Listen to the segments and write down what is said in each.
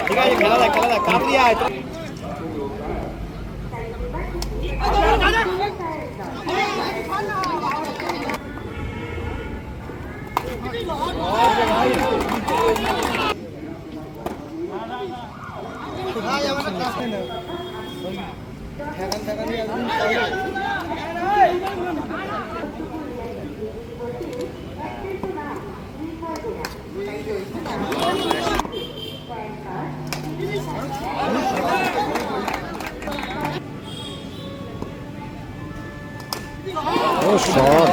ঠিক আছে, খেলা দেখ কাপ দিয়ে আয়। Oh, shot.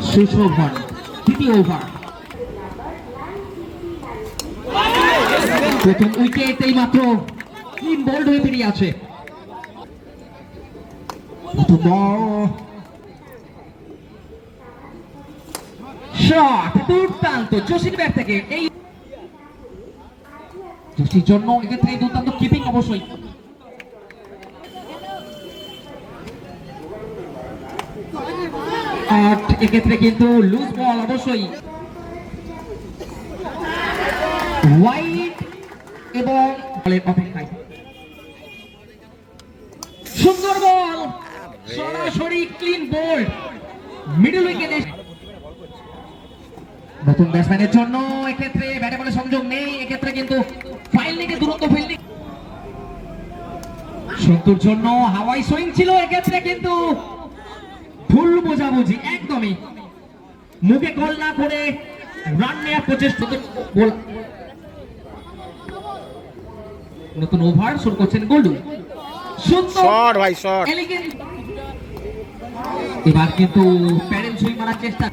সুশোভন দ্বিতীয় ওভার, প্রথম উইকেট এই মাত্র ক্লিন বোল্ড হয়ে বেরিয়ে আছে। শট দুর্দান্ত জসির ব্যাট থেকে, এই জসির জন্য এক্ষেত্রে দুর্দান্ত কিপিং অবশ্যই। এক্ষেত্রে কিন্তু লুজ বল অবশ্যই, ওয়াইড এবং বলের অপেক্ষায় সুন্দর বল, সরাসরি ক্লিন বোল্ড মিডল উইকেটে। নতুন ব্যাটসম্যানের জন্য এক্ষেত্রে ব্যাটে বলে সংযোগ নেই, এক্ষেত্রে কিন্তু ফাইল্ডিংয়ে দুরন্ত ফিল্ডিং। সন্তুর জন্য হাওয়াই সুইং ছিল, এক্ষেত্রে কিন্তু ভুল বোঝাবুঝি, একদমই মুখে কল না করে রান নেওয়ার প্রচেষ্টা। নতুন ওভার শুরু করছেন গোল্ডু, শট ভাই শট। এবার কিন্তু প্যারেন্ট সুইং মারার চেষ্টা,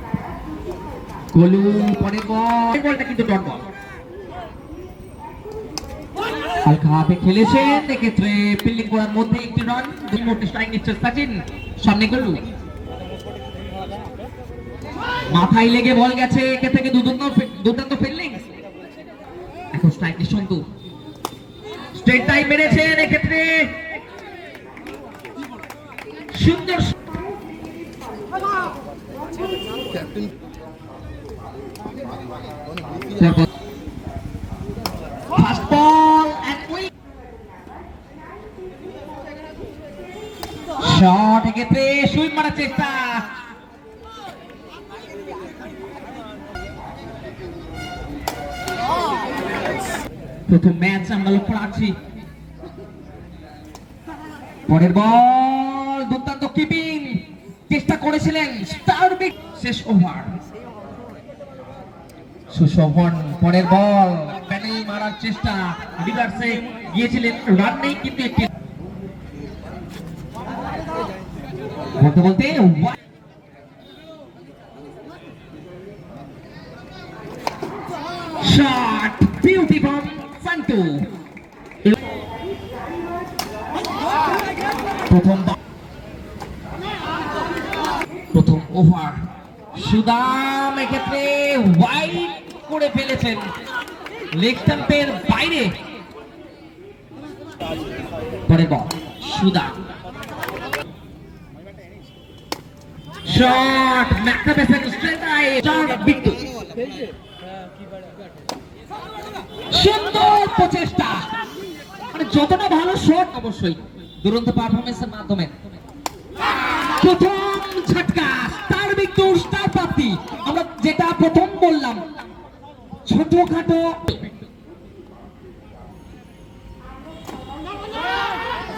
গোলু পরের বলটা কিন্তু ডট বল। হালকা হাতে খেলেছেন, এক্ষেত্রে ফিল্ডিং করার মধ্যে একটি রান, দুই মুহূর্তে স্ট্রাইক নিচ্ছে সচিন, সামনে গোলু, মাথায় লেগে বল গেছে, এক্ষেত্রে থেকে দুর্দান্ত ফিল্ডিং। এখন স্ট্রাইক নিঃসন্ত, স্ট্রেট টাইম মেরেছেন, এক্ষেত্রে সুন্দর ফাস্ট বল শট, এক্ষেত্রে সুইং মারার চেষ্টা, প্রথম ম্যাচ আমরা লক্ষ্য রাখছি। পরের বল দুর্দান্ত কিপিং চেষ্টা করেছিলেন স্টারবিক, শেষ ওভার সুশোভন। পরের বল ব্যাটে মারার চেষ্টা, রিভার্সে গিয়েছিলেন, রান নেই কিন্তু একটি বলতে বলতে শট বিউটি ফ্রম সান্তু। প্রথম ওভার সুদাম এক্ষেত্রে ওয়াইড করে ফেলেছেন, লেগ স্টাম্পের বাইরে। পরের বল সুদাম, শট ম্যাকটাবেসের স্ট্রেট আই, শট বিট্টু, সুন্দর প্রচেষ্টা, মানে যতটা ভালো শট অবশ্যই দুরন্ত পারফরমেন্সের মাধ্যমে। প্রথম ঝটকা স্টার বিট্টুর স্টার প্রাপ্তি, আমরা যেটা প্রথম বললাম ছোটখাটো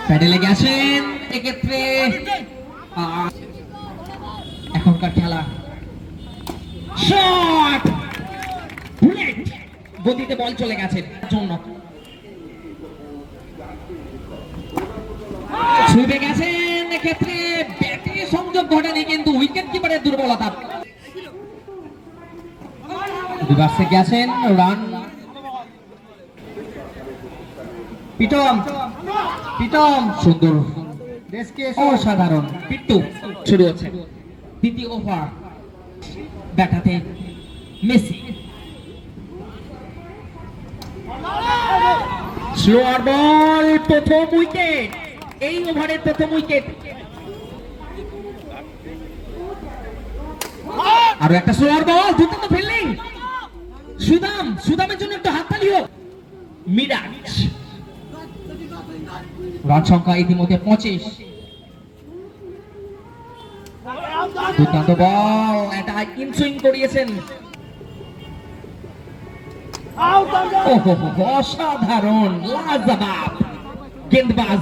প্যাডেলে গেছেন, এক্ষেত্রে এখনকার খেলা শট বুলেট গতিতে বল চলে গেছে জন্য ছুটে গেছেন, এক্ষেত্রে ব্যাটে সংযোগ ঘটেনি কিন্তু উইকেট কিপারের দুর্বলতা। রিভার্সে গেছেন, রান পিটম পিটম, সুন্দর অসাধারণ পিট্টু। শুরু হচ্ছে দ্বিতীয় ওভার, ব্যাটাতে মেসি, স্লোয়ার বল, প্রথম উইকেট এই ওভারের প্রথম উইকেট। আর একটা স্লোয়ার বল, দুর্দান্ত ফিল্ডিং সুদামের জন্য একটা হাততালি হোক। মিরাজ, রান সংখ্যা ইতিমধ্যে 25। দুর্দান্ত বল, এটা ইনসুইং করিয়েছেন। ওহো, অসাধারণ, লাজবাব গেন্দবাজ।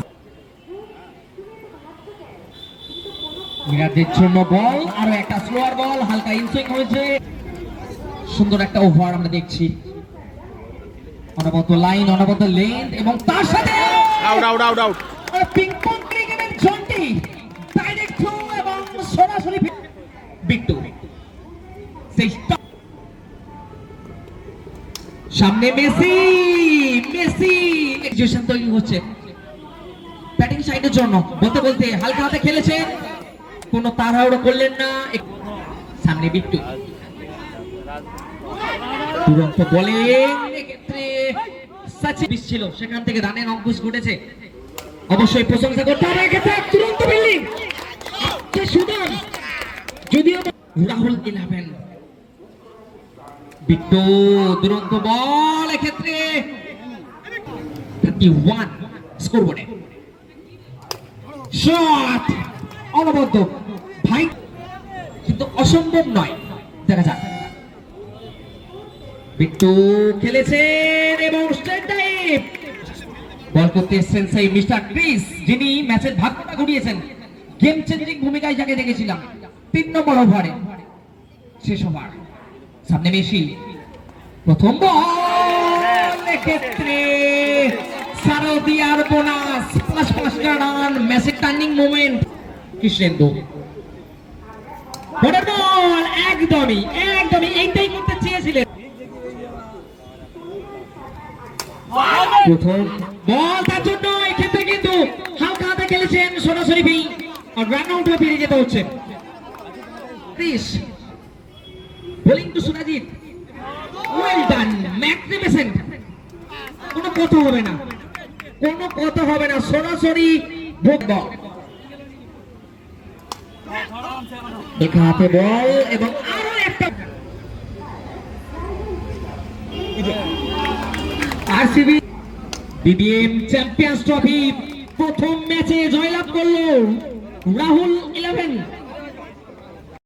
মিরাজের জন্য বল, আরো একটা স্লোয়ার বল, হালকা ইনসুইং হয়েছে। সুন্দর একটা ওভার আমরা দেখছি, অনবদ্য লাইন, অনবদ্য লেন্থ, এবং তার সাথে out out out out ping pong ক্রিকেটের জন্টি, ডাইরেক্ট থ্রো এবং সরাসরি বিট্টু। সেই সামনে মেসি সিচুয়েশন তৈরি হচ্ছে ব্যাটিং সাইডের জন্য। বলতে বলতে হালকা হাতে খেলেছেন, কোনো তাড়াহুড়ো করলেন না। সামনে বিট্টু, তুরন্ত বোলিং, এক্ষেত্রে সচিন ছিল, সেখান থেকে রানের অঙ্কুশ ঘটেছে, অবশ্যই প্রশংসা করতে হবে। এক্ষেত্রে তুরন্ত ফিল্ডিং, সুদাম, যদিও রাহুল 11। বিট্টু, দুরন্ত বল, এক্ষেত্রে 31 স্কোরবোর্ডে। শট অনবদ্য ভাই, কিন্তু অসম্ভব নয়, দেখা যাক। বিট্টু খেলেছেন এবং স্ট্রেট ড্রাইভ বল করতে এসেছেন সেই মিস্টার ক্রিস, যিনি ম্যাচের ভাগ্যটা ঘুরিয়েছেন। গেম চেঞ্জিং ভূমিকায় যাকে দেখেছিলাম 3 নম্বর ওভারে, শেষ ওভার। সামনে মেসি, প্রথম বল, এক্ষেত্রে সারদিয়ার বোনাস, +5টা রান, ম্যাচের টার্নিং মোমেন্ট। কৃষ্ণেন্দু, পরের বল, একদমই এইটাই করতে চেয়েছিলেন। প্রথম বল তার জন্য, এক্ষেত্রে কিন্তু হালকা হাতে খেলেছেন, সরাসরি রান আউট হয়ে ফিরে যেতে হচ্ছে। Chris bowling to Surajit, well done, magnificent. কোনো কথা হবে না, সরাসরি ভোগ বল। একা হাতে বল, এবং আরো একটা আরসিবি বিবিএম চ্যাম্পিয়ন্স ট্রফি প্রথম ম্যাচে জয়লাভ করলো রাহুল 11।